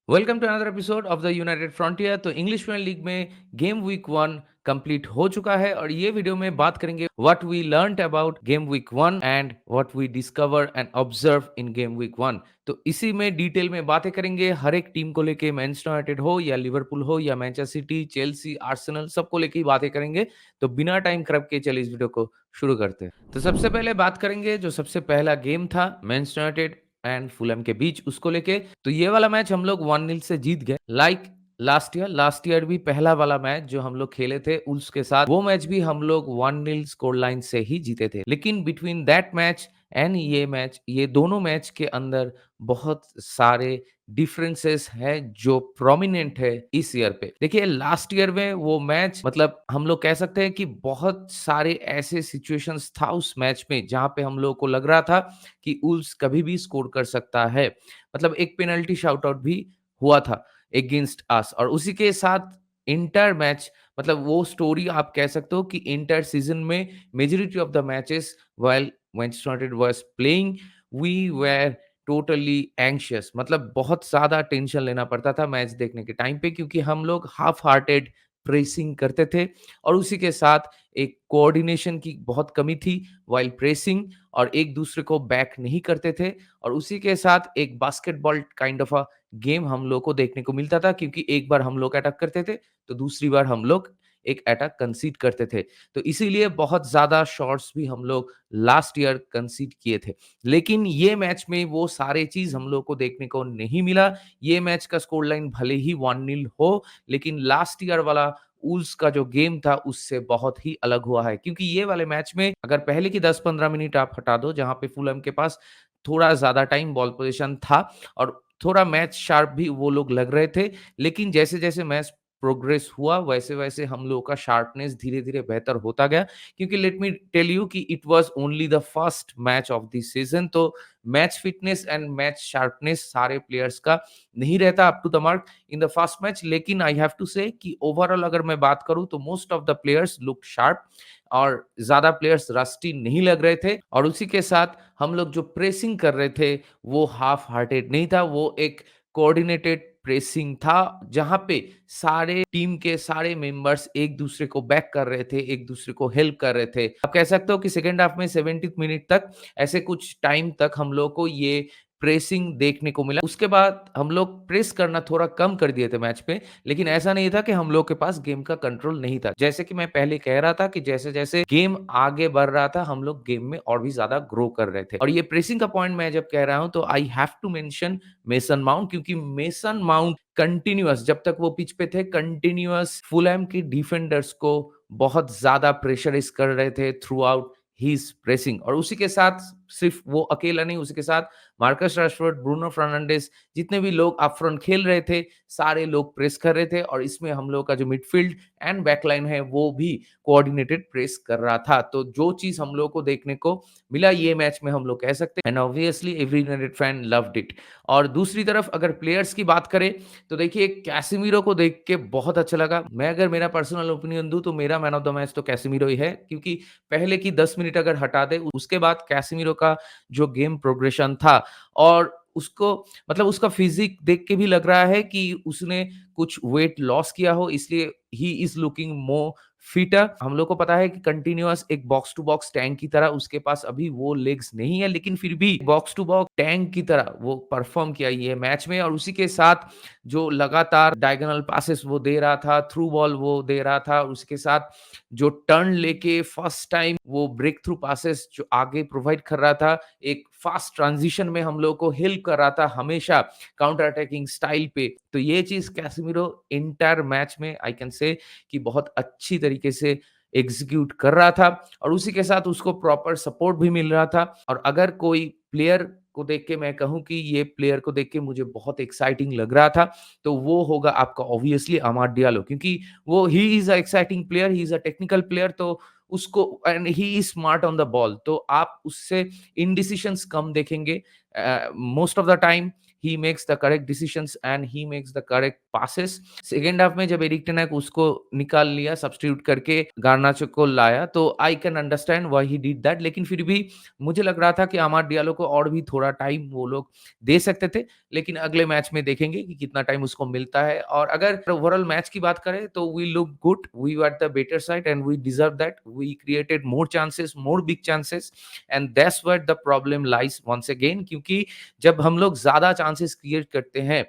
Welcome to another episode of the United Frontier. तो English Premier League में game week 1 complete हो चुका है और ये वीडियो में बात करेंगे what we learned about game week 1 and what we discover and observe in game week 1। तो इसी में डिटेल में बातें करेंगे हर एक टीम को लेके, मैनचेस्टर यूनाइटेड हो या लिवरपूल हो या मैनचेस्टर सिटी, चेल्सी, आर्सेनल, सबको लेके ही बातें करेंगे। तो बिना टाइम खराब के चलिए इस वीडियो को शुरू करते हैं। तो सबसे पहले बात करेंगे जो सबसे पहला गेम था मैनचेस्टर यूनाइटेड एंड फुलहैम के बीच, उसको लेके। तो ये वाला मैच हम लोग 1-0 से जीत गए। लास्ट ईयर भी पहला वाला मैच जो हम लोग खेले थे उल्स के साथ, वो मैच भी हम लोग 1-0 स्कोर लाइन से ही जीते थे। लेकिन बिटवीन दैट मैच एंड ये मैच, ये दोनों मैच के अंदर बहुत सारे डिफरेंसेस है जो प्रोमिनेंट है इस ईयर पे। देखिए लास्ट ईयर में वो मैच, मतलब हम लोग कह सकते हैं कि बहुत सारे ऐसे सिचुएशंस था उस मैच में जहां पे हम लोग को लग रहा था कि उल्स कभी भी स्कोर कर सकता है। मतलब एक पेनल्टी शाउट आउट भी हुआ था अगेंस्ट अस, और उसी के साथ इंटर मैच, मतलब वो स्टोरी आप कह सकते हो कि इंटर सीजन में majority of the matches while Manchester United was playing, we were totally anxious. मतलब बहुत ज्यादा टेंशन लेना पड़ता था मैच देखने के टाइम पे, क्योंकि हम लोग हाफ हार्टेड प्रेसिंग करते थे और उसी के साथ एक कोऑर्डिनेशन की बहुत कमी थी वाइल प्रेसिंग, और एक दूसरे को बैक नहीं करते थे। और उसी के साथ एक basketball kind of a game हम लोग को देखने को मिलता था, क्योंकि एक बार हम लोग अटैक करते थे तो दूसरी बार हम लोग एक अटैक कंसीड करते थे। तो इसीलिए बहुत ज्यादा शॉट्स भी हम लोग लास्ट ईयर कंसीड किए थे। लेकिन ये मैच में वो सारे चीज हम लोग को देखने को नहीं मिला। ये मैच का स्कोर लाइन भले ही 1-0 हो, लेकिन लास्ट ईयर वाला वुल्व्स का जो गेम था उससे बहुत ही अलग हुआ है, क्योंकि ये वाले मैच में अगर पहले की 10-15 मिनट आप हटा दो जहां पे फुलहैम के पास थोड़ा ज्यादा टाइम बॉल पोजीशन था और थोड़ा मैच शार्प भी वो लोग लग रहे थे, लेकिन जैसे जैसे मैच प्रोग्रेस हुआ वैसे वैसे हम लोगों का शार्पनेस धीरे धीरे बेहतर होता गया। क्योंकि लेट मी टेल यू कि it was only the first match of this season, तो match fitness and match sharpness सारे प्लेयर्स का नहीं रहता up to the mark in the first match. लेकिन आई हैव टू से कि overall अगर मैं बात करूं तो most of the players look sharp और ज्यादा प्लेयर्स रस्टी नहीं लग रहे थे। और उसी के साथ हम लोग जो प्रेसिंग कर रहे थे वो हाफ हार्टेड नहीं था, वो एक कोऑर्डिनेटेड प्रेसिंग था जहां पे सारे टीम के सारे मेंबर्स एक दूसरे को बैक कर रहे थे, एक दूसरे को हेल्प कर रहे थे। आप कह सकते हो कि सेकेंड हाफ में 70 मिनट तक, ऐसे कुछ टाइम तक हम लोग को ये प्रेसिंग देखने को मिला। उसके बाद हम लोग प्रेस करना थोड़ा कम कर दिए थे मैच पे, लेकिन ऐसा नहीं था कि हम लोग के पास गेम का कंट्रोल नहीं था। जैसे कि मैं पहले कह रहा था कि जैसे जैसे गेम आगे बढ़ रहा था हम लोग गेम में और भी ज्यादा ग्रो कर रहे थे। और ये प्रेसिंग का पॉइंट मैं जब कह रहा हूं तो I have to mention Mason Mount, क्योंकि मेसन माउंट कंटिन्यूअस जब तक वो पिच पे थे कंटिन्यूअस फुलहैम की डिफेंडर्स को बहुत ज्यादा प्रेशराइज कर रहे थे थ्रू आउट हीज प्रेसिंग। और उसी के साथ सिर्फ वो अकेला नहीं, उसी के साथ मार्कस राशफोर्ड, ब्रूनो फर्नांडिस, जितने भी लोग अप फ्रंट खेल रहे थे सारे लोग प्रेस कर रहे थे। और इसमें हम लोग का जो मिडफील्ड एंड बैकलाइन है वो भी कोऑर्डिनेटेड प्रेस कर रहा था। तो जो चीज हम लोग को देखने को मिला ये मैच में हम लोग कह सकते हैं, and obviously every United fan loved it. और दूसरी तरफ अगर प्लेयर्स की बात करें तो देखिए कैसेमीरो को देख के बहुत अच्छा लगा। मैं अगर मेरा पर्सनल ओपिनियन दूं तो मेरा मैन ऑफ द मैच तो कैसेमीरो ही है, क्योंकि पहले की 10 मिनट अगर हटा दे उसके बाद कैसेमीरो का जो गेम प्रोग्रेशन था, और उसको, मतलब उसका फिजिक देख के भी लग रहा है कि उसने कुछ वेट लॉस किया हो, इसलिए he is looking more fitter. हम लोग को पता है कि कंटिन्यूअस एक बॉक्स टू बॉक्स टैंक की तरह उसके पास अभी वो लेग्स नहीं है, लेकिन फिर भी बॉक्स टू बॉक्स टैंक की तरह वो परफॉर्म किया ये मैच में। और उसी के साथ जो लगातार डायगोनल पासेस वो दे रहा था, थ्रू बॉल वो दे रहा था, उसके साथ जो टर्न लेके फर्स्ट टाइम वो ब्रेक थ्रू पासेस जो आगे प्रोवाइड कर रहा था, एक फास्ट ट्रांजिशन में हम लोग को हेल्प कर रहा था हमेशा काउंटर अटैकिंग स्टाइल पे। तो ये चीज कैसेमीरो इंटायर मैच में आई कैन से कि बहुत अच्छी तरीके से एग्जीक्यूट कर रहा था, और उसी के साथ उसको प्रॉपर सपोर्ट भी मिल रहा था। और अगर कोई प्लेयर को देख के मैं कहूं कि ये प्लेयर को देख के मुझे बहुत एक्साइटिंग लग रहा था, तो वो होगा आपका ऑब्वियसली अमाड डियालो, क्योंकि वो he is a exciting player, he is a technical player. तो उसको, and he is smart on the ball, तो आप उससे इनडिसिशंस कम देखेंगे most of the time. He makes the correct decisions and he makes the correct passes. Second half में जब Erik ten हैग उसको निकाल लिया सब्स्टिट्यूट करके गार्नाचो को लाया, तो I can understand why he did that. लेकिन फिर भी मुझे लग रहा था कि अमाद डियालो को और भी थोड़ा टाइम वो लोग दे सकते थे। लेकिन अगले मैच में देखेंगे कि कितना टाइम उसको मिलता है। और अगर ओवरऑल मैच की बात करें तो we look good, we were the better side and we deserve that. We created more chances, more big chances, and that's where the problem lies once again. क्योंकि जब हम लोग ज्यादा चांसेस क्रिएट करते हैं,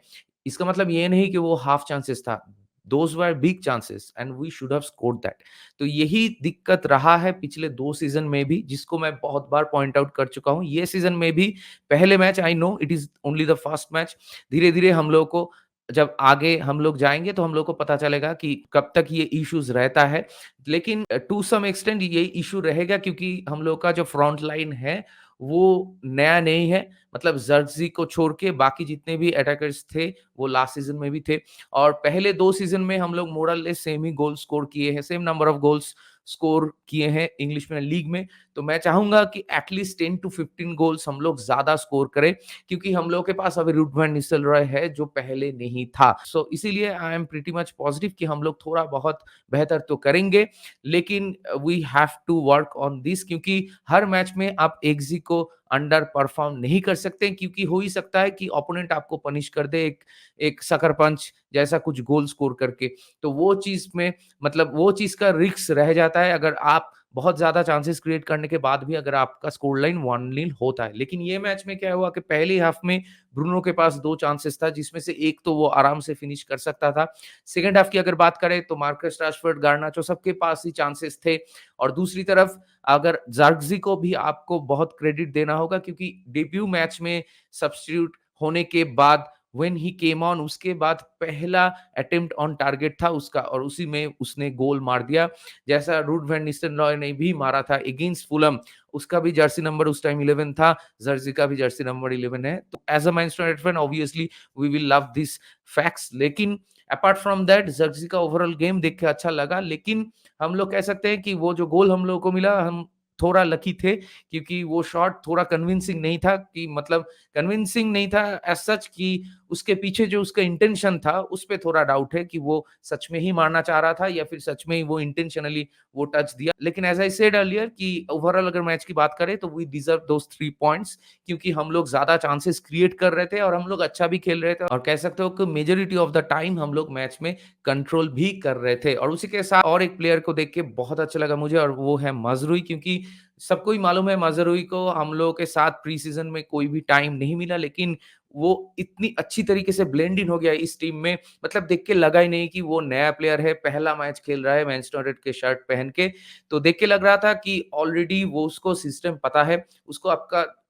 इसका मतलब ये नहीं कि वो हाफ चांसेस था, those were big chances and we should have scored that. तो यही दिक्कत रहा है पिछले 2 सीज़न में भी, जिसको मैं बहुत बार पॉइंट आउट कर चुका हूँ। ये सीज़न में भी पहले match, I know it is only the first match, धीरे-धीरे हम लोगों को जब आगे हम लोग जाएँगे तो हम लोग को पता चलेगा कि कब तक ये इश्यूज़ रहता है। लेकिन टू सम एक्सटेंट ये इश्यू रहेगा, क्योंकि हम लोग का जो फ्रंट लाइन है, वो नया नहीं है। मतलब ज़र्ज़ी को छोड़ के बाकी जितने भी अटैकर्स थे, वो लास्ट सीज़न में भी थे। और पहले 2 सीज़न में हम लोग मोर और लेस सेम ही गोल स्कोर किए हैं, same number of goals score किए हैं इंग्लिश प्रीमियर लीग में। तो मैं चाहूँगा कि एट लीस्ट 10 टू 15 गोल्स हम लोग ज़्यादा स्कोर करें, क्योंकि हम लोग के पास अभी रुड वैन निस्टेलरॉय है, जो पहले नहीं था। सो इसीलिए I am pretty much positive कि हम लोग थोड़ा बहुत बेहतर तो करेंगे, लेकिन we have to work on this, क्योंकि हर मैच में आप एक्सजी को अंडर परफॉर्म नहीं कर सकते, क्योंकि हो ही सकता है कि ओपोनेंट आपको पनिश कर दे एक एक सकर पंच जैसा कुछ गोल स्कोर करके। तो वो चीज़ में मतलब वो चीज़ का रिस्क रह जाता है, अगर आप बहुत ज़्यादा चांसेस क्रिएट करने के बाद भी अगर आपका स्कोर लाइन 1-0 होता है। लेकिन ये मैच में क्या हुआ कि पहली हाफ में ब्रूनो के पास 2 चांसेस था, जिसमें से एक तो वो आराम से फिनिश कर सकता था। सेकंड हाफ की अगर बात करें तो मार्कस राशफोर्ड, गार्नाचो सबके पास ही चांसेस थे। और दूसरी तरफ अगर ज़र्क्ज़ी को भी आपको बहुत क्रेडिट देना होगा, क्योंकि डेब्यू मैच में सब्स्टिट्यूट होने के बाद व्हेन ही केम ऑन, उसके बाद पहला अटेम्प्ट ऑन टारगेट था उसका और उसी में उसने गोल मार दिया। जैसा रूड वैन निस्टेलरॉय ने भी मारा था अगेंस्ट फुलहम, उसका भी जर्सी नंबर उस टाइम 11 था, ज़र्ज़ी का भी जर्सी नंबर 11 है। तो as a Manchester United fan obviously we will love this facts. लेकिन अपार्ट फ्रॉम दैट ज़र्ज़ी का ओवरऑल गेम देख के अच्छा लगा। लेकिन हम लोग कह सकते हैं कि वो जो गोल हम लोगों को मिला, हम थोड़ा लकी थे, क्योंकि वो शॉट थोड़ा कन्विंसिंग नहीं था, कि मतलब कन्विंसिंग नहीं था एज़ सच, कि उसके पीछे जो उसका इंटेंशन था, उस पे थोड़ा डाउट है कि वो सच में ही मारना चाह रहा था या फिर सच में ही वो इंटेंशनली वो टच दिया। लेकिन एज़ आई सेड अर्लियर कि ओवरऑल अगर मैच की बात करें तो वी डिजर्व दोज़ 3 पॉइंट्स, क्योंकि हम लोग ज़्यादा चांसेस क्रिएट कर रहे थे और हम लोग अच्छा भी खेल रहे थे, और कह सकते हो कि मेजॉरिटी ऑफ द टाइम हम लोग मैच में कंट्रोल भी कर रहे थे। और उसी के साथ और एक प्लेयर को देख के बहुत अच्छा लगा मुझे, और वो है माज़रूई, क्योंकि सबको ही मालूम है माज़रूई को हम लोगों के साथ प्री सीज़न में कोई भी टाइम नहीं मिला, लेकिन वो इतनी अच्छी तरीके से ब्लेंड इन हो गया इस टीम में, मतलब देख के लगा ही नहीं कि वो नया प्लेयर है, पहला मैच खेल रहा है मैनचेस्टर यूनाइटेड के शर्ट पहन के। तो देख के लग रहा था कि ऑलरेडी वो उसको सिस्टम पता है,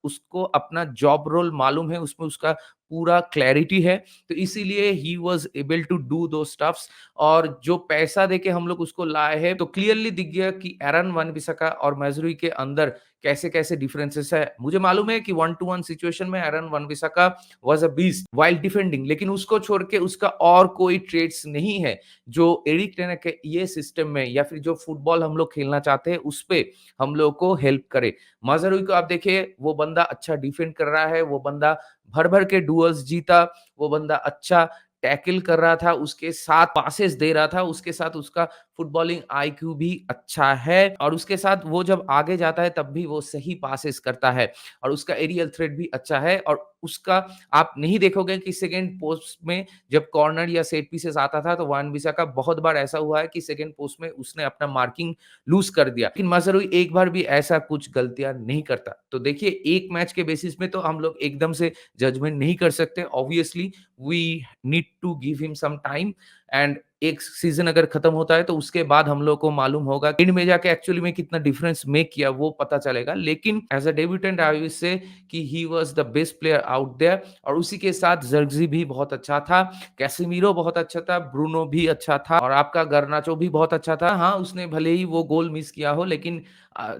उसको अपना जॉब रोल मालूम है, उसमें उसका पूरा क्लैरिटी है। तो इसीलिए he was able to do those stuffs, और जो पैसा देके हम लोग उसको लाए हैं, तो क्लियरली दिख गया कि एरन वन-बिसाका और मैज़रूई के अंदर कैसे-कैसे डिफरेंसेस है। मुझे मालूम है कि 1 टू 1 सिचुएशन में Aaron Wan Bissaka was a beast while defending, लेकिन उसको छोड़ के उसका और कोई ट्रेड्स नहीं है, जो एरिक टेन हैग के ये सिस्टम में या फिर जो फुटबॉल हम लोग खेलना चाहते हैं, उस पे हम लोग को हेल्प करे। माज़रूई को आप देखिए, वो बंदा अच्छा डिफेंड कर रहा है, वो बंदा भर-भर के डुएल्स जीता, वो बंदा अच्छा टैकल कर रहा था, उसके साथ पासेस दे रहा था, उसके साथ उसका फुटबॉलिंग आईक्यू भी अच्छा है, और उसके साथ वो जब आगे जाता है तब भी वो सही पासेस करता है, और उसका एरियल थ्रेट भी अच्छा है। और उसका आप नहीं देखोगे कि सेकंड पोस्ट में जब कॉर्नर या सेट पीसेस आता था, तो वन-बिसाका बहुत बार ऐसा हुआ है कि सेकंड पोस्ट में उसने अपना मार्किंग लूज़ कर दिया। लेकिन माज़रूई एक बार भी ऐसा कुछ गलतियाँ नहीं करता। तो देखिए, एक मैच के बेसिस में तो हम लोग एकदम से जजमेंट नहीं कर सकते। Obviously we need to give him some time, and एक सीजन अगर खत्म होता है तो उसके बाद हम लोग को मालूम होगा एंड में जाके एक्चुअली में कितना डिफरेंस मेक किया, वो पता चलेगा। लेकिन as a debutant I will say कि he was the best player out there, और उसी के साथ ज़र्क्ज़ी भी बहुत अच्छा था, कैसेमीरो बहुत अच्छा था, ब्रूनो भी अच्छा था, और आपका गर्नाचो भी बहुत अच्छा था। हाँ, उसने भले ही वो गोल मिस किया हो, लेकिन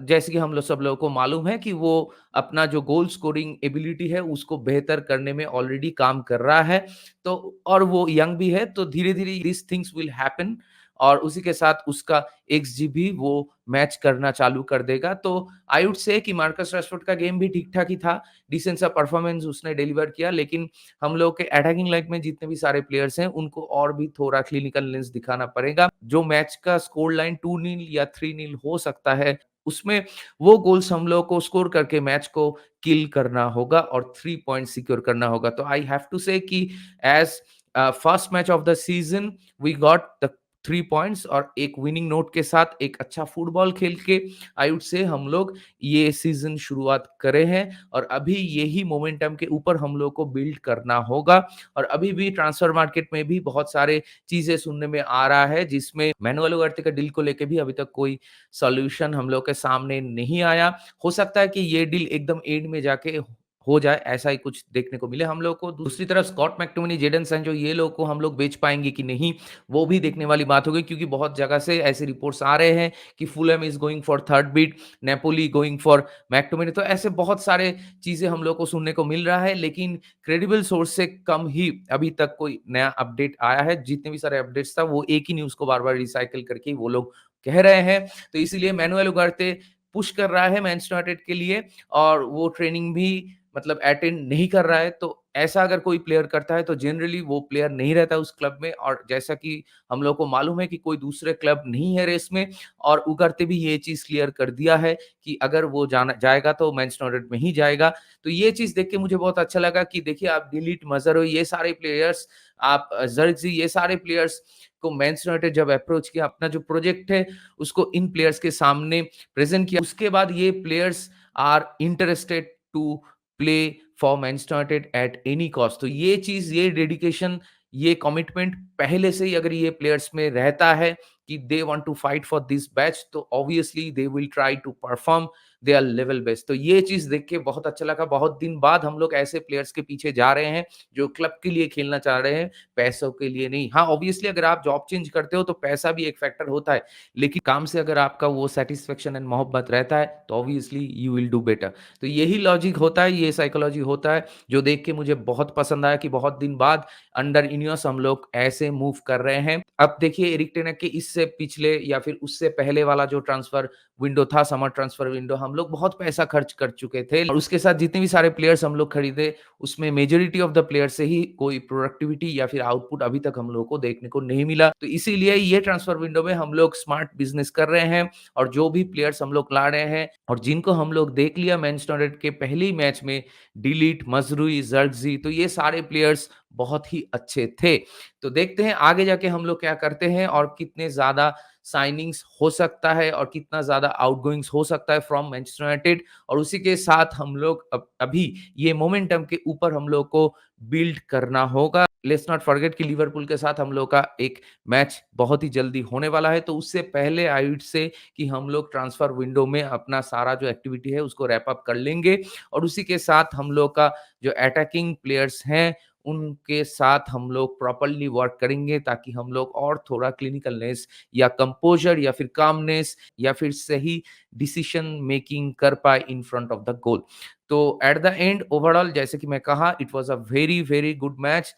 जैसे कि हम लोग सब लोगों को मालूम है कि वो अपना जो गोल स्कोरिंग एबिलिटी है उसको बेहतर करने में ऑलरेडी काम कर रहा है। तो और वो यंग भी है, तो धीरे-धीरे दिस थिंग्स विल हैपन, और उसी के साथ उसका एक्सजी भी वो मैच करना चालू कर देगा। तो आई वुड से कि मार्कस रैशफोर्ड का गेम भी ठीक-ठाक ही था, डिसेंट सा परफॉर्मेंस उसने डिलीवर किया, लेकिन हम लोग के अटैकिंग लाइन में जितने भी सारे प्लेयर्स हैं, उनको और भी थोड़ा क्लिनिकलनेस दिखाना पड़ेगा। जो मैच का स्कोर लाइन 2-0 या 3-0 हो सकता है, उसमें वो गोल्स हम लोग को स्कोर करके मैच को किल करना होगा और 3 पॉइंट सिक्योर करना होगा। तो आई हैव टू से कि as first match of the season we got the 3 points और एक विनिंग नोट के साथ एक अच्छा फुटबॉल खेल के आई वुड से हम लोग ये सीज़न शुरुआत करे हैं और अभी यही मोमेंटम के ऊपर हम लोग को बिल्ड करना होगा और अभी भी ट्रांसफर मार्केट में भी बहुत सारे चीज़ें सुनने में आ रहा है, जिसमें मैनुअल उगार्ते का डील को लेके भी अभी तक कोई सॉल्यूशन हम लोग के सामने नहीं आया। हो सकता है कि ये डील एकदम एंड में जाके हो जाए, ऐसा ही कुछ देखने को मिले हम लोग को। दूसरी तरफ स्कॉट मैकटोमिनी, जेडन सैंचो ये लोग को हम लोग बेच पाएँगे कि नहीं, वो भी देखने वाली बात होगी क्योंकि बहुत जगह से ऐसे रिपोर्ट्स आ रहे हैं कि Fulham is going for third bid, Napoli going for McTominay. तो ऐसे बहुत सारे चीज़ें हम लोग को सुनने को मिल रहा है, लेकिन क्रेडिबल सोर्स से कम ही अभी तक कोई नया अपडेट आया है। जितने भी सारे अपडेट्स था, वो एक ही न्यूज़ को बार-बार रिसाइकिल करके वो लोग कह रहे हैं। तो इसीलिए मैनुएल उगार्ते पुश कर रहा है मैनचेस्टर यूनाइटेड के लिए और वो ट्रेनिंग भी मतलब अटेंड नहीं कर रहा है। तो ऐसा अगर कोई प्लेयर करता है तो जनरली वो प्लेयर नहीं रहता उस क्लब में और जैसा कि हम लोग को मालूम है कि कोई दूसरे क्लब नहीं है रेस में और उगार्ते भी ये चीज़ क्लियर कर दिया है कि अगर वो जाना जाएगा तो मैनचेस्टर यूनाइटेड में ही जाएगा। तो ये चीज़ देख के मुझे बहुत अच्छा लगा कि देखिए आप डिलीट मज़राओई ये सारे प्लेयर्स, आप ज़र्कज़ी ये सारे प्लेयर्स को मैनचेस्टर यूनाइटेड जब अप्रोच किया, अपना जो प्रोजेक्ट है उसको इन प्लेयर्स के सामने प्रेज़ेंट किया। उसके बाद ये players are interested to play for Manchester United at any cost. तो ये चीज़, ये डेडिकेशन, ये कमिटमेंट पहले से ही अगर ये प्लेयर्स में रहता है कि they want to fight for this batch, तो obviously they will try to perform their level best. तो ये चीज़ देख के बहुत अच्छा लगा। बहुत दिन बाद हम लोग ऐसे प्लेयर्स के पीछे जा रहे हैं जो क्लब के लिए खेलना चाह रहे हैं, पैसों के लिए नहीं। हाँ, ऑब्वियसली अगर आप जॉब चेंज करते हो तो पैसा भी एक फैक्टर होता है, लेकिन काम से अगर आपका वो सैटिस्फैक्शन एंड मोहब्बत रहता है तो obviously you will do better. तो यही लॉजिक होता है, ये साइकोलॉजी होता है जो देख के मुझे बहुत पसंद आया कि बहुत दिन बाद अंडर इनियोस हम लोग ऐसे मूव कर रहे हैं। अब देखिए एरिक टेन हाग के इससे पिछले या फिर उससे पहले वाला जो ट्रांसफर विंडो था, समर ट्रांसफर विंडो, हम लोग बहुत पैसा खर्च कर चुके थे और उसके साथ जितने भी सारे प्लेयर्स हम लोग खरीदे, उसमें मेजॉरिटी ऑफ द प्लेयर से ही कोई प्रोडक्टिविटी या फिर आउटपुट अभी तक हम लोगों को देखने को नहीं मिला। तो इसीलिए ये ट्रांसफर विंडो में हम लोग स्मार्ट बिज़नेस कर रहे हैं और जो भी प्लेयर्स हम लोग ला रहे हैं और जिनको हम लोग देख लिया मैनचेस्टर यूनाइटेड के पहले ही मैच में, डिलीट, मज़रूई, ज़र्कज़ी, तो ये सारे प्लेयर्स बहुत ही अच्छे थे। तो देखते हैं आगे जाके हम लोग क्या करते हैं और कितने ज़्यादा साइनिंग्स हो सकता है और कितना ज़्यादा आउटगोइंग्स हो सकता है फ्रॉम मैनचेस्टर यूनाइटेड और उसी के साथ हम लोग अभी ये मोमेंटम के ऊपर हम लोग को बिल्ड करना होगा। लेट्स नॉट फॉरगेट कि लिवरपूल के साथ हम लोग का एक मैच बहुत ही जल्दी होने वाला है, तो उससे पहले आई वुड से कि हम लोग ट्रांसफर विंडो में अपना सारा जो एक्टिविटी है उसको रैप अप कर लेंगे और उसी के साथ हम लोग का जो अटैकिंग प्लेयर्स हैं उनके साथ हम लोग प्रॉपर्ली वर्क करेंगे ताकि हम लोग और थोड़ा क्लिनिकलनेस या कंपोज़र या फिर कामनेस या फिर सही डिसीजन मेकिंग कर पाए in front of the goal. तो एट द एंड ओवरऑल जैसे कि मैं कहा it was a very, very good match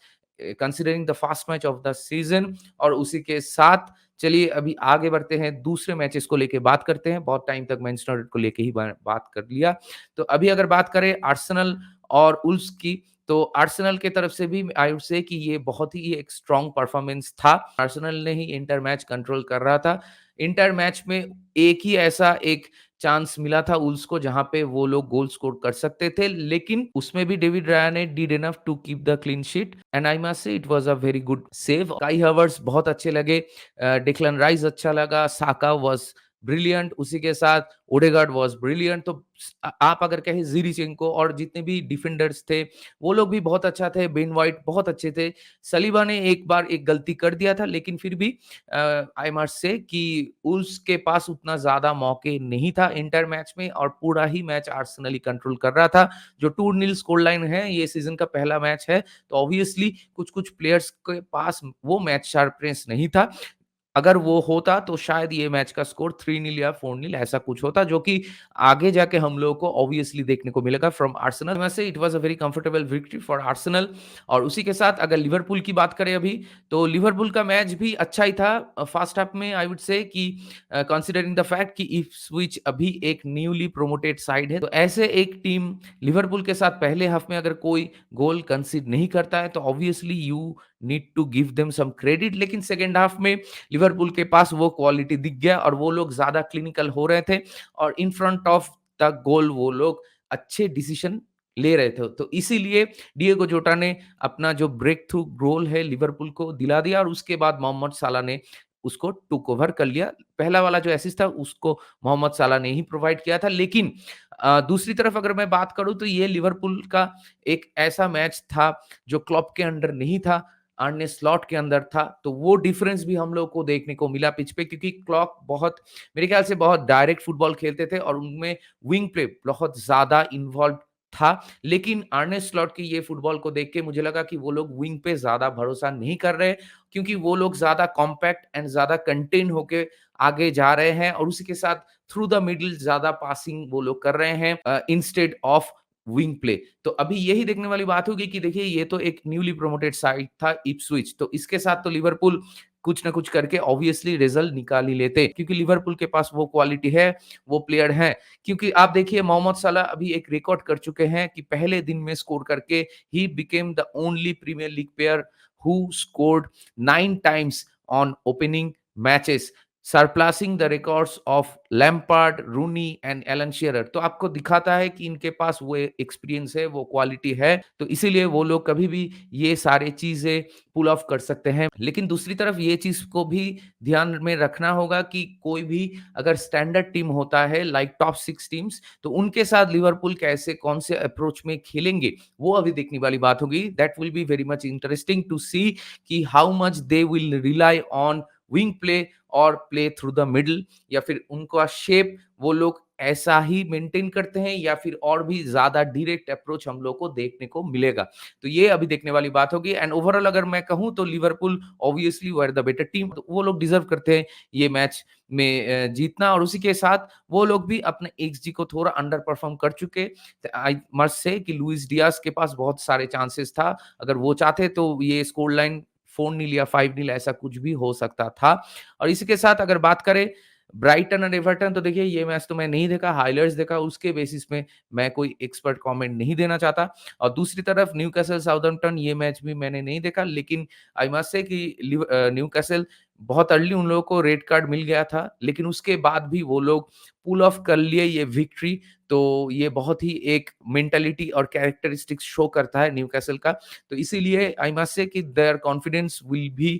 considering the first match of the season और उसी के साथ चलिए अभी आगे बढ़ते हैं, दूसरे मैचेस को लेके बात करते हैं। बहुत टाइम तक मैनचेस्टर यूनाइटेड को लेके ही बात कर लिया। तो अभी अगर बात करें आर्सेनल और वुल्व्स की, तो आर्सेनल की तरफ से भी आई वुड से कि ये बहुत ही एक स्ट्रॉन्ग परफॉर्मेंस था। आर्सेनल ने ही इंटर मैच कंट्रोल कर रहा था। इंटर मैच में एक ही ऐसा एक चांस मिला था वुल्व्स को जहाँ पे वो लोग गोल स्कोर कर सकते थे, लेकिन उसमें भी डेविड राया ने did enough to keep the clean sheet and I must say it was a very good save. Kai Havertz बहुत अच्छे लगे, डिक्लन राइस अच्छा लगा, साका वाज़ ब्रिलियंट, उसी के साथ ओडेगार्ड वाज़ ब्रिलियंट। तो आप अगर कहें ज़िंचेंको और जितने भी डिफेंडर्स थे, वो लोग भी बहुत अच्छा थे, बेन व्हाइट बहुत अच्छे थे। सलीबा ने एक बार एक गलती कर दिया था, लेकिन फिर भी आई मस्ट से कि उसके पास उतना ज़्यादा मौके नहीं था इंटर मैच में और पूरा ही मैच आर्सेनल ही कंट्रोल कर रहा था। जो 2-0 स्कोर लाइन है, ये सीज़न का पहला मैच है, तो ऑब्वियसली कुछ-कुछ प्लेयर्स के पास वो मैच शार्पनेस नहीं था। अगर वो होता तो शायद ये मैच का स्कोर 3-0 या 4-0 ऐसा कुछ होता, जो कि आगे जाके हम लोगों को ऑब्वियसली देखने को मिलेगा फ्रॉम आर्सेनल। वैसे it was a very comfortable victory for Arsenal. और उसी के साथ अगर लिवरपूल की बात करें अभी, तो लिवरपूल का मैच भी अच्छा ही था। फर्स्ट हाफ में आई वुड से कि कंसीडरिंग द फैक्ट कि इप्सविच अभी एक न्यूली प्रोमोटेड साइड है, तो ऐसे एक टीम लिवरपूल के साथ पहले हाफ में अगर कोई गोल कंसीड नहीं करता है, तो obviously you need to give them some credit. लेकिन सेकंड हाफ में लिवरपूल के पास वो क्वालिटी दिख गया और वो लोग ज़्यादा क्लिनिकल हो रहे थे और in front of the goal वो लोग अच्छे डिसीजन ले रहे थे। तो इसीलिए डिएगो जोटा ने अपना जो ब्रेक थ्रू गोल है लिवरपूल को दिला दिया और उसके बाद मोहम्मद साला ने उसको टूक ओवर कर लिया। पहला वाला जो असिस्ट था उसको मोहम्मद साला ने ही प्रोवाइड किया था। लेकिन दूसरी तरफ अगर मैं बात करूँ तो ये लिवरपूल का एक ऐसा मैच था जो क्लॉप के अंडर नहीं था, आर्ने स्लॉट के अंदर था, तो वो डिफरेंस भी हम लोग को देखने को मिला पिच पे, क्योंकि क्लॉप बहुत मेरे ख्याल से बहुत डायरेक्ट फुटबॉल खेलते थे और उनमें विंग प्ले बहुत ज़्यादा इन्वॉल्व था। लेकिन आर्ने स्लॉट की ये फुटबॉल को देख के मुझे लगा कि वो लोग विंग पे ज़्यादा भरोसा नहीं कर रहे, क्योंकि वो लोग ज़्यादा कॉम्पैक्ट एंड ज़्यादा कंटेन होके आगे जा रहे हैं और उसी के साथ थ्रू द मिडल ज़्यादा पासिंग वो लोग कर रहे हैं इंस्टेड ऑफ विंग प्ले। तो अभी यही देखने वाली बात होगी कि देखिए ये तो एक न्यूली प्रोमोटेड साइड था इप्सविच, तो इसके साथ तो लिवरपूल कुछ ना कुछ करके ऑब्वियसली रिजल्ट निकाल ही लेते, क्योंकि लिवरपूल के पास वो क्वालिटी है, वो प्लेयर हैं। क्योंकि आप देखिए मोहम्मद सलाह अभी एक रिकॉर्ड कर चुके हैं कि पहले दिन में स्कोर करके ही became the only Premier League player who scored 9 times on opening matches, surpassing the records of Lampard, Rooney and Alan Shearer. तो आपको दिखाता है कि इनके पास वो एक्सपीरियंस है, वो क्वालिटी है, तो इसीलिए वो लोग कभी भी ये सारी चीज़ें पुल ऑफ कर सकते हैं। लेकिन दूसरी तरफ ये चीज़ को भी ध्यान में रखना होगा कि कोई भी अगर स्टैंडर्ड टीम होता है लाइक टॉप 6 टीम्स, तो उनके साथ लिवरपूल कैसे कौन से अप्रोच में खेलेंगे, वो अभी देखने वाली बात होगी। That will be very much interesting to see कि how much they will rely on wing play और प्ले थ्रू द मिडल, या फिर उनका शेप वो लोग ऐसा ही मेंटेन करते हैं या फिर और भी ज़्यादा डायरेक्ट अप्रोच हम लोग को देखने को मिलेगा। तो ये अभी देखने वाली बात होगी एंड ओवरऑल अगर मैं कहूँ तो Liverpool obviously were the better team, तो वो लोग डिज़र्व करते हैं ये मैच में जीतना और उसी के साथ वो लोग भी अपने एक्सजी को थोड़ा अंडर परफॉर्म कर चुके। आई मस्ट से कि लुइस डियाज के पास बहुत सारे चांसेस था, अगर वो चाहते तो ये स्कोर लाइन 4-0 या 5-0 ऐसा कुछ भी हो सकता था। और इसी के साथ अगर बात करें ब्राइटन और एवर्टन, तो देखिए ये मैच तो मैं नहीं देखा, हाइलाइट्स देखा, उसके बेसिस में मैं कोई एक्सपर्ट कमेंट नहीं देना चाहता। और दूसरी तरफ न्यूकासल साउथहैम्पटन ये मैच भी मैंने नहीं देखा, लेकिन आई मस्ट से कि न्यूकासल बहुत अर्ली उन लोगों को रेड कार्ड मिल गया था, लेकिन उसके बाद भी वो लोग पुल ऑफ कर लिए ये विक्ट्री। तो ये बहुत ही एक मेंटालिटी और कैरेक्टरिस्टिक्स शो करता है न्यूकासल का। तो इसीलिए आई मस्ट से कि there confidence will be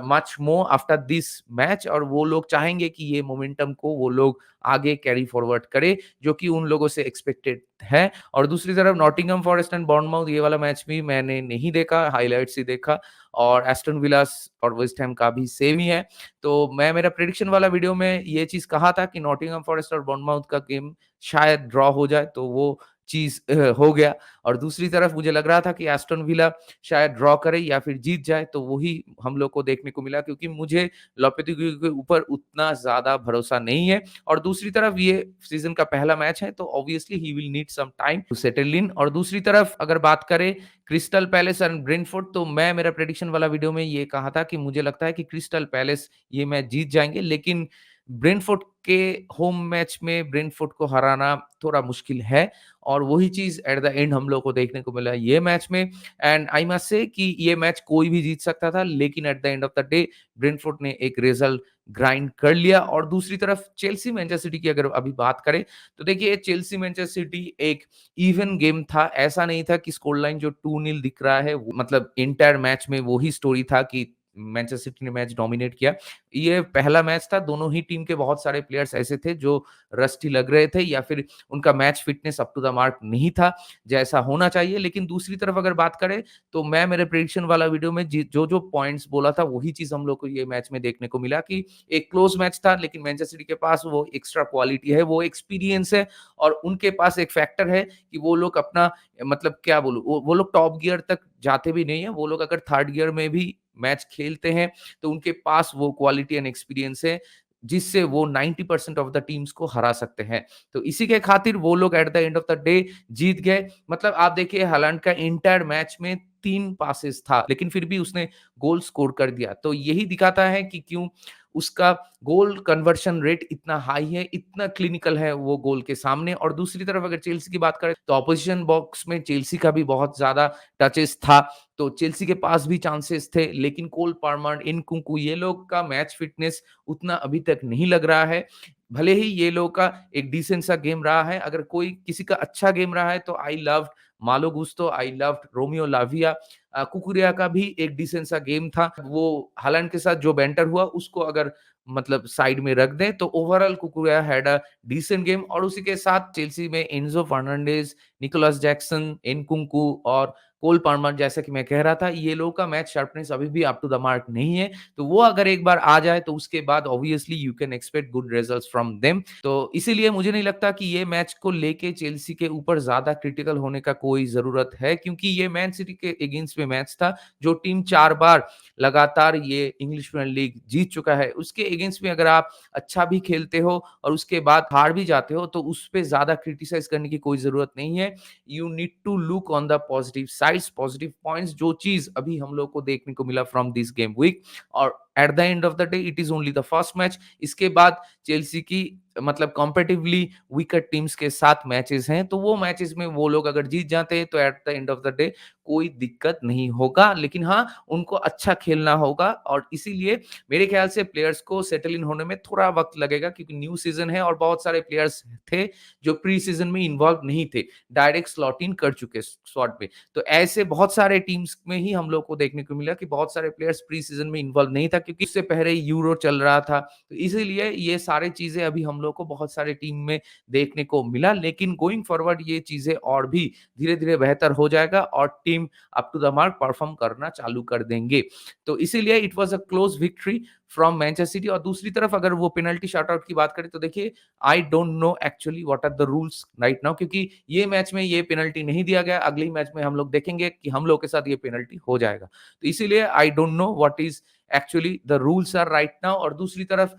much more after this match और वो लोग चाहेंगे कि ये मोमेंटम को वो लोग आगे कैरी फॉरवर्ड करे, जो कि उन लोगों से एक्सपेक्टेड है। और दूसरी तरफ नॉटिंघम फॉरेस्ट एंड बॉर्नमाउथ ये वाला मैच भी मैंने नहीं देखा, हाइलाइट्स ही देखा और एस्टन विलास और वेस्ट हैम का भी सेम ही है। तो मैं मेरा प्रेडिक्शन वाला वीडियो में ये चीज़ कहा था कि नॉटिंघम फॉरेस्ट और बॉर्नमाउथ का गेम शायद ड्रॉ हो जाए, तो वो चीज़ हो गया। और दूसरी तरफ मुझे लग रहा था कि एस्टन विला शायद ड्रॉ करे या फिर जीत जाए, तो वही हम लोग को देखने को मिला, क्योंकि मुझे लोपेटेगी के ऊपर उतना ज़्यादा भरोसा नहीं है। और दूसरी तरफ ये सीज़न का पहला मैच है, तो obviously he will need some time to settle in. और दूसरी तरफ अगर बात करें क्रिस्टल पैलेस एंड ब्रेंटफोर्ड, तो मैं मेरा प्रेडिक्शन वाला वीडियो में ये कहा था कि मुझे लगता है कि क्रिस्टल पैलेस ये मैच जीत जाएँगे, लेकिन ब्रेंटफोर्ड के होम मैच में ब्रेंटफोर्ड को हराना थोड़ा मुश्किल है और वही चीज़ एट द एंड हम लोग को देखने को मिला ये मैच में। एंड आई मस्ट से कि ये मैच कोई भी जीत सकता था, लेकिन eight the end of the day Brentford ने एक रिजल्ट ग्राइंड कर लिया। और दूसरी तरफ चेल्सी मैनचेस्टर सिटी की अगर अभी बात करें, तो देखिए चेल्सी मैनचेस्टर सिटी एक इवन गेम था, ऐसा नहीं था कि स्कोर लाइन जो 2-0 दिख रहा है मतलब एंटायर मैच में वही स्टोरी था कि मैनचेस्टर सिटी ने मैच डोमिनेट किया। ये पहला मैच था, दोनों ही टीम के बहुत सारे प्लेयर्स ऐसे थे जो रस्टी लग रहे थे या फिर उनका match fitness up to the mark नहीं था, जैसा होना चाहिए। लेकिन दूसरी तरफ अगर बात करें, तो मैं मेरे प्रेडिक्शन वाला वीडियो में जो-जो पॉइंट्स बोला था, वही चीज़ हम लोग को ये मैच में देखने को मिला कि एक क्लोज़ मैच था, लेकिन मैनचेस्टर सिटी के पास वो एक्स्ट्रा क्वालिटी है, वो एक्सपीरियंस है और उनके पास एक फैक्टर है कि वो लोग अपना मतलब क्या बोलूँ, वो लोग टॉप गियर तक जाते भी नहीं है, वो लोग अगर थर्ड गियर में भी मैच खेलते हैं तो उनके पास वो क्वालिटी एंड एक्सपीरियंस है जिससे वो 90% ऑफ द टीम्स को हरा सकते हैं। तो इसी के खातिर वो लोग at the end of the day जीत गए। मतलब आप देखिए हालांड का एंटायर मैच में 3 पासेस था, लेकिन फिर भी उसने गोल स्कोर कर दिया। तो यही दिखाता है कि क्यों उसका गोल कन्वर्शन रेट इतना हाई है, इतना क्लिनिकल है वो गोल के सामने। और दूसरी तरफ अगर चेल्सी की बात करें तो ऑपोजिशन बॉक्स में चेल्सी का भी बहुत ज़्यादा टचेस था, तो चेल्सी के पास भी चांसेस थे, लेकिन कोल पाल्मर, इनकुंकू ये लोग का मैच फिटनेस उतना अभी तक नहीं लग रहा है। भले ही ये लोग का एक डिसेंट सा गेम रहा है, अगर कोई किसी का अच्छा गेम रहा है तो आई लव्ड मालो गुस्तो, आई लव्ड रोमियो लाविया। कुकुरेया का भी एक डिसेंट सा गेम था। वो हालांड के साथ जो बैंटर हुआ उसको अगर मतलब साइड में रख दें तो overall Cucurella had a decent game. और उसी के साथ चेल्सी में Enzo Fernandez, Nicolas Jackson, Nkunku और कोल पाल्मर, जैसा कि मैं कह रहा था, ये लोगों का मैच शार्पनेस अभी भी अप टू द मार्क नहीं है। तो वो अगर एक बार आ जाए तो उसके बाद obviously you can expect good results from them. तो इसीलिए मुझे नहीं लगता कि ये मैच को लेके चेल्सी के ऊपर ज्यादा क्रिटिकल होने का कोई जरूरत है, क्योंकि ये मैन सिटी के अगेंस्ट में मैच था, जो टीम 4 बार लगातार ये इंग्लिश प्रीमियर लीग जीत चुका है। उसके अगेंस्ट में अगर आप अच्छा भी खेलते हो और उसके बाद हार भी जाते हो तो उस पे ज्यादा क्रिटिसाइज करने की कोई जरूरत नहीं है। You need to look on the positive sides, positive points, जो चीज अभी हम लोग को देखने को मिला फ्रॉम दिस गेम वीक। और at the end of the day it is only the first match. इसके बाद चेल्सी की मतलब कंपेटिवली वीकर टीम्स के साथ मैचेस हैं, तो वो मैचेस में वो लोग अगर जीत जाते हैं तो eight the end of the day कोई दिक्कत नहीं होगा। लेकिन हाँ, उनको अच्छा खेलना होगा और इसीलिए मेरे ख्याल से प्लेयर्स को सेटल इन होने में थोड़ा वक्त लगेगा, क्योंकि न्यू सीजन है और बहुत सारे प्लेयर्स थे जो प्री सीजन में इन्वॉल्व नहीं थे, डायरेक्ट स्लॉट इन कर चुके स्क्वाड पे। तो ऐसे बहुत सारे टीम्स में ही हम लोग को देखने को मिला कि बहुत सारे प्लेयर्स प्री सीजन में इन्वॉल्व नहीं था, क्योंकि उससे पहले यूरो चल रहा था। तो इसीलिए ये सारी चीजें अभी हम लोग को बहुत सारे टीम में देखने को मिला। लेकिन गोइंग फॉरवर्ड ये चीजें और भी धीरे धीरे बेहतर हो जाएगा और team up to the mark perform करना चालू कर देंगे। तो इसीलिए it was a close victory from Manchester City. और दूसरी तरफ अगर वो पेनल्टी शॉटआउट की बात करें तो देखिए, I don't know actually what are the rules right now, क्योंकि ये मैच में ये पेनल्टी नहीं दिया गया, अगले मैच में हम लोग देखेंगे कि हम लोग के साथ ये पेनल्टी हो जाएगा। तो इसीलिए I don't know what is actually the rules are right now. और दूसरी तरफ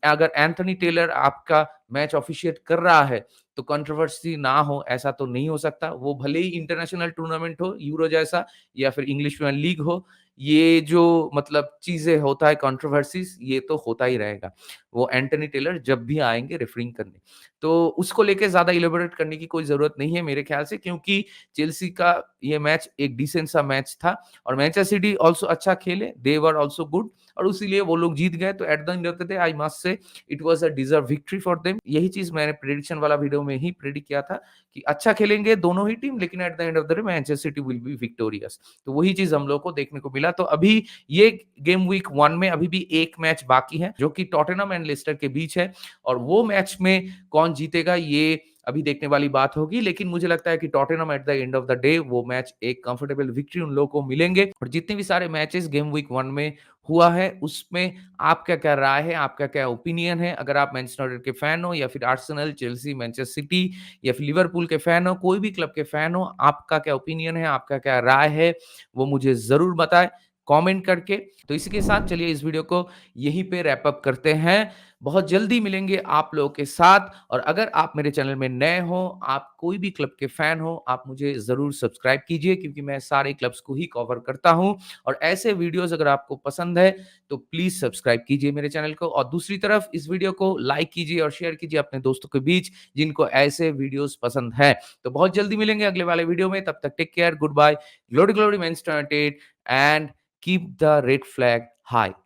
अगर एंथनी टेलर आपका मैच ऑफिशिएट कर रहा है तो कंट्रोवर्सी ना हो ऐसा तो नहीं हो सकता। वो भले ही इंटरनेशनल टूर्नामेंट हो, यूरो जैसा, या फिर इंग्लिश प्रीमियर लीग हो, ये जो मतलब चीजें होता है कंट्रोवर्सीज, ये तो होता ही रहेगा। वो एंटनी टेलर जब भी आएंगे रेफरिंग करने, तो उसको लेके ज्यादा इलेबोरेट करने की कोई जरूरत नहीं है मेरे ख्याल से, क्योंकि चेल्सी का ये मैच एक डिसेंट सा मैच था और मैनचेस्टर सिटी आल्सो अच्छा खेले, दे वर आल्सो गुड, और इसीलिए वो लोग जीत गए। तो eight the end of the day I must say it was a deserve victory for them. यही चीज मैंने प्रेडिक्शन वाला वीडियो में ही प्रेडिक्ट किया था कि अच्छा खेलेंगे दोनों ही टीम, लेकिन eight the end of the day Manchester city will be victorious. तो वही चीज हम लोग को देखने को मिला। तो अभी ये गेम वीक 1 में अभी भी एक मैच बाकी है जो कि टॉटनहम एंड लेस्टर के बीच है, और वो मैच में कौन जीतेगा ये अभी देखने वाली बात होगी। लेकिन मुझे लगता है कि Tottenham eight the end of the day वो मैच एक कंफर्टेबल विक्ट्री उन लोगों को मिलेंगे। और जितने भी सारे मैचेस गेम वीक 1 में हुआ है उसमें आपका क्या राय है, आपका क्या ओपिनियन है? अगर आप मैनचेस्टर यूनाइटेड के फैन हो, या फिर आर्सेनल, चेल्सी, मैनचेस्टर सिटी, या फिर लिवरपूल के फैन हो, कोई भी क्लब के फैन हो, आपका क्या ओपिनियन है, आपका क्या राय है, वो मुझे जरूर बताएं कमेंट करके। तो इसी के साथ चलिए इस वीडियो को यहीं पे रैप अप करते हैं। बहुत जल्दी मिलेंगे आप लोगों के साथ। और अगर आप मेरे चैनल में नए हो, आप कोई भी क्लब के फैन हो, आप मुझे जरूर सब्सक्राइब कीजिए, क्योंकि मैं सारे क्लब्स को ही कवर करता हूं। और ऐसे वीडियोस अगर आपको पसंद है तो प्लीज सब्सक्राइब कीजिए मेरे चैनल को। और दूसरी तरफ इस वीडियो को लाइक कीजिए और शेयर कीजिए अपने दोस्तों के बीच जिनको ऐसे वीडियोस पसंद है। तो बहुत जल्दी मिलेंगे अगले वाले वीडियो में, तब तक take care, good bye, glory glory Manchester United, and keep the red flag high.